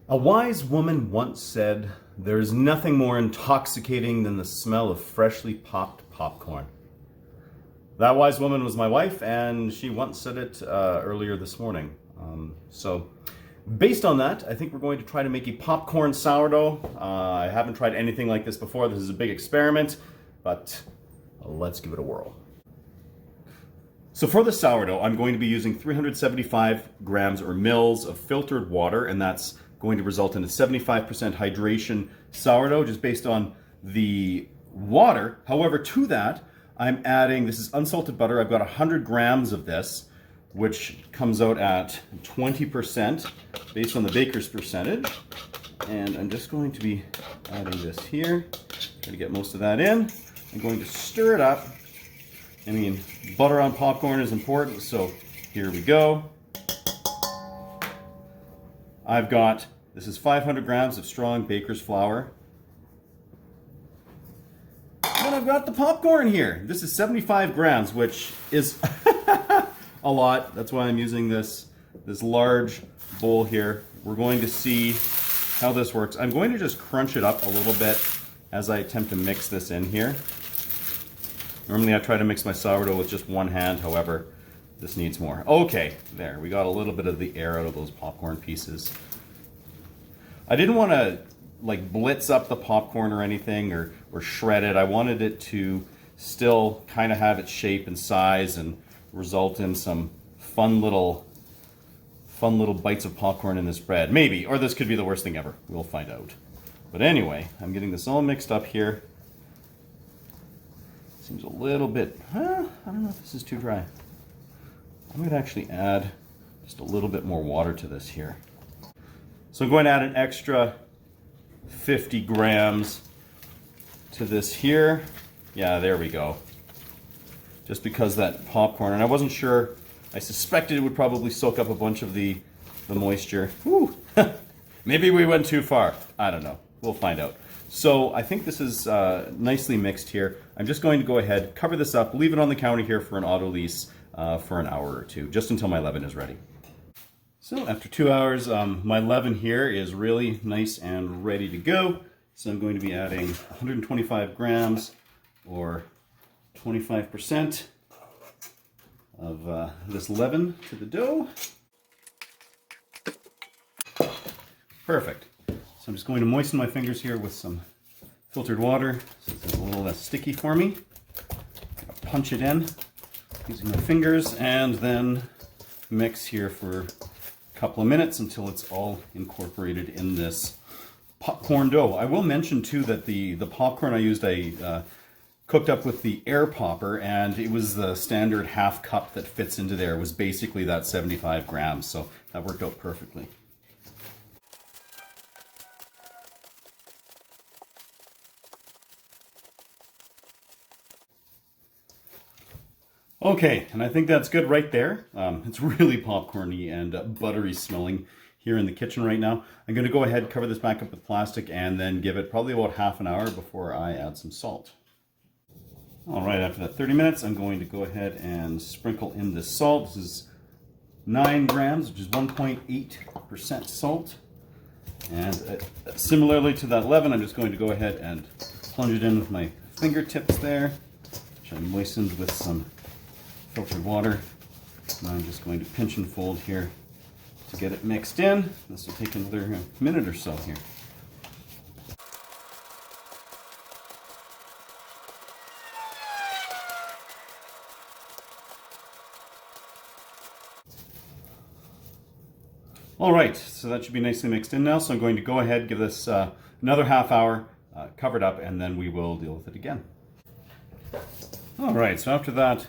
A wise woman once said, "There's nothing more intoxicating than the smell of freshly popped popcorn." That wise woman was my wife, and she once said it earlier this morning. So based on that, I think we're going to try to make a popcorn sourdough. I haven't tried anything like this before. This is a big experiment, but let's give it a whirl. So for the sourdough, I'm going to be using 375 grams or mils of filtered water, and that's going to result in a 75% hydration sourdough just based on the water. However, to that, I'm adding, this is unsalted butter. I've got 100 grams of this, which comes out at 20% based on the baker's percentage. And I'm just going to be adding this here. Try to get most of that in. I'm going to stir it up. I mean, butter on popcorn is important, so here we go. I've got, this is 500 grams of strong baker's flour. And I've got the popcorn here. This is 75 grams, which is a lot. That's why I'm using this large bowl here. We're going to see how this works. I'm going to just crunch it up a little bit as I attempt to mix this in here. Normally I try to mix my sourdough with just one hand, however, this needs more. Okay, there, we got a little bit of the air out of those popcorn pieces. I didn't want to like blitz up the popcorn or anything or shred it. I wanted it to still kind of have its shape and size and result in some fun little bites of popcorn in this bread. Maybe, or this could be the worst thing ever. We'll find out. But anyway, I'm getting this all mixed up here. Seems a little bit, I don't know if this is too dry. I might actually add just a little bit more water to this here. So I'm going to add an extra 50 grams to this here. Yeah, there we go. Just because that popcorn, and I wasn't sure, I suspected it would probably soak up a bunch of the moisture. Whew. Maybe we went too far. I don't know. We'll find out. So I think this is nicely mixed here. I'm just going to go ahead, cover this up, leave it on the counter here for an autolyze for an hour or two, just until my leaven is ready. So after 2 hours, my leaven here is really nice and ready to go. So I'm going to be adding 125 grams or 25% of this leaven to the dough. Perfect. So I'm just going to moisten my fingers here with some filtered water so it's a little less sticky for me. Punch it in using my fingers and then mix here for a couple of minutes until it's all incorporated in this popcorn dough. I will mention too that the popcorn I used, I cooked up with the air popper, and it was the standard half cup that fits into there. It was basically that 75 grams, so that worked out perfectly. Okay, and I think that's good right there. It's really popcorny and buttery smelling here in the kitchen right now. I'm going to go ahead, cover this back up with plastic, and then give it probably about half an hour before I add some salt. All right, after that 30 minutes, I'm going to go ahead and sprinkle in this salt. This is 9 grams, which is 1.8% salt. And similarly to that leaven, I'm just going to go ahead and plunge it in with my fingertips there, which I moistened with some filtered water. And I'm just going to pinch and fold here to get it mixed in. This will take another minute or so here. All right, so that should be nicely mixed in now. So I'm going to go ahead, give this another half hour, cover it up, and then we will deal with it again. All right, so after that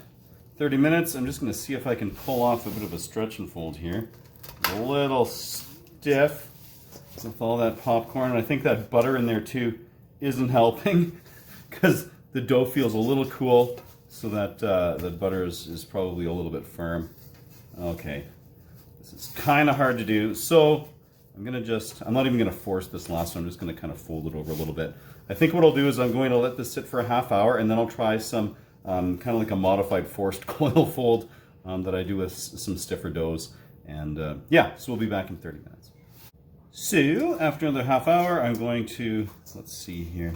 30 minutes, I'm just going to see if I can pull off a bit of a stretch and fold here. A little stiff with all that popcorn. I think that butter in there too isn't helping because the dough feels a little cool, so that the butter is probably a little bit firm. Okay, this is kind of hard to do, so I'm not even going to force this last one. I'm just going to kind of fold it over a little bit. I think what I'll do is I'm going to let this sit for a half hour, and then I'll try some kind of like a modified forced coil fold that I do with some stiffer doughs. And yeah, so we'll be back in 30 minutes. So after another half hour, I'm going to, let's see here.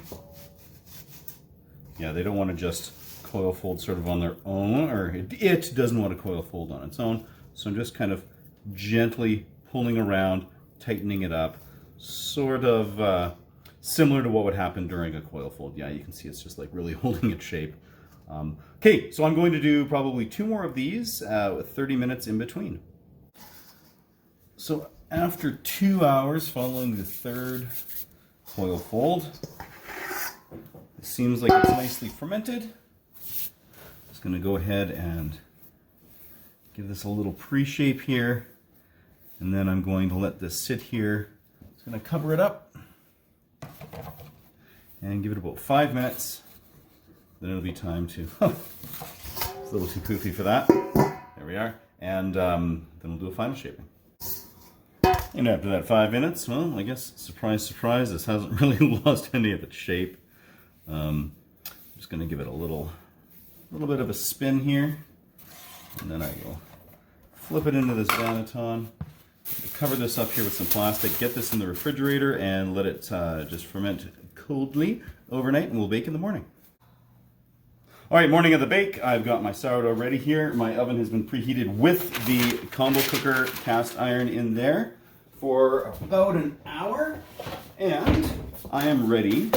Yeah, they don't want to just coil fold sort of on their own, or it doesn't want to coil fold on its own. So I'm just kind of gently pulling around, tightening it up, sort of similar to what would happen during a coil fold. Yeah, you can see it's just like really holding its shape. Okay, so I'm going to do probably 2 more of these with 30 minutes in between. So after 2 hours following the 3rd coil fold, it seems like it's nicely fermented. Just going to go ahead and give this a little pre-shape here, and then I'm going to let this sit here. Just going to cover it up and give it about 5 minutes. Then it'll be time to, it's a little too poofy for that. There we are. And then we'll do a final shaping. And after that 5 minutes, well, I guess, surprise, surprise, this hasn't really lost any of its shape. I'm just going to give it a little bit of a spin here. And then I will flip it into this Banneton. Cover this up here with some plastic, get this in the refrigerator, and let it just ferment coldly overnight, and we'll bake in the morning. All right, morning of the bake. I've got my sourdough ready here. My oven has been preheated with the combo cooker cast iron in there for about an hour, and I am ready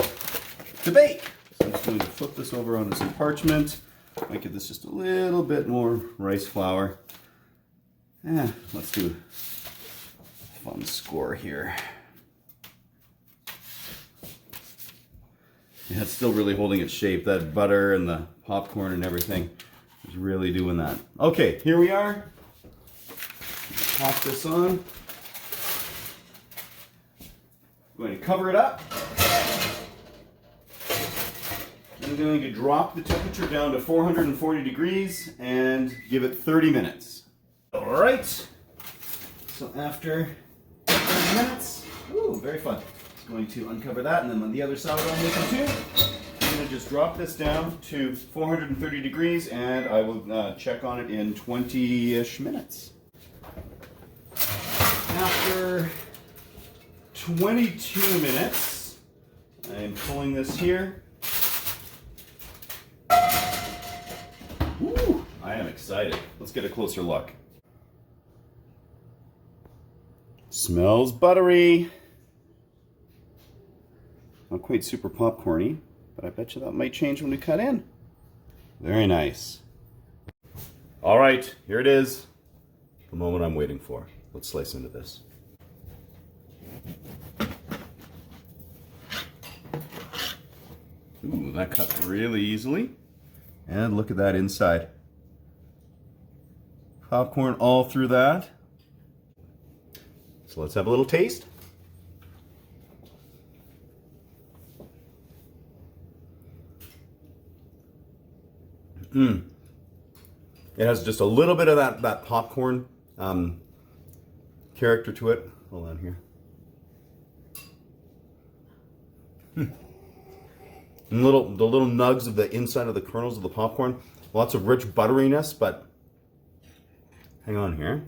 to bake. So I'm just going to flip this over onto some parchment. Might give this just a little bit more rice flour. Let's do a fun score here. Yeah, it's still really holding its shape. That butter and the popcorn and everything is really doing that. Okay, here we are. Pop this on. I'm going to cover it up. I'm going to drop the temperature down to 440 degrees and give it 30 minutes. All right. So after 30 minutes, ooh, very fun. Just going to uncover that, and then on the other side I'm making too. I'm going to just drop this down to 430 degrees, and I will check on it in 20-ish minutes. After 22 minutes, I am pulling this here. Ooh, I am excited. Let's get a closer look. Smells buttery. Not quite super popcorny, but I bet you that might change when we cut in. Very nice. All right, here it is. The moment I'm waiting for. Let's slice into this. Ooh, that cut really easily. And look at that inside. Popcorn all through that. So let's have a little taste. It has just a little bit of that popcorn character to it. Hold on here. And the little nugs of the inside of the kernels of the popcorn. Lots of rich butteriness, but hang on here.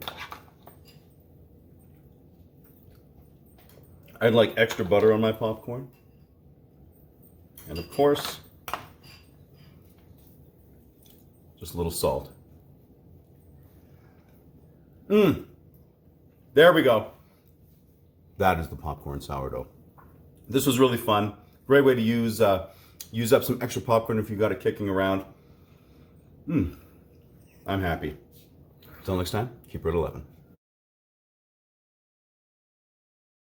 I'd like extra butter on my popcorn. And of course, just a little salt. There we go. That is the popcorn sourdough. This was really fun. Great way to use up some extra popcorn if you got it kicking around. I'm happy. Until next time, keep it at 11.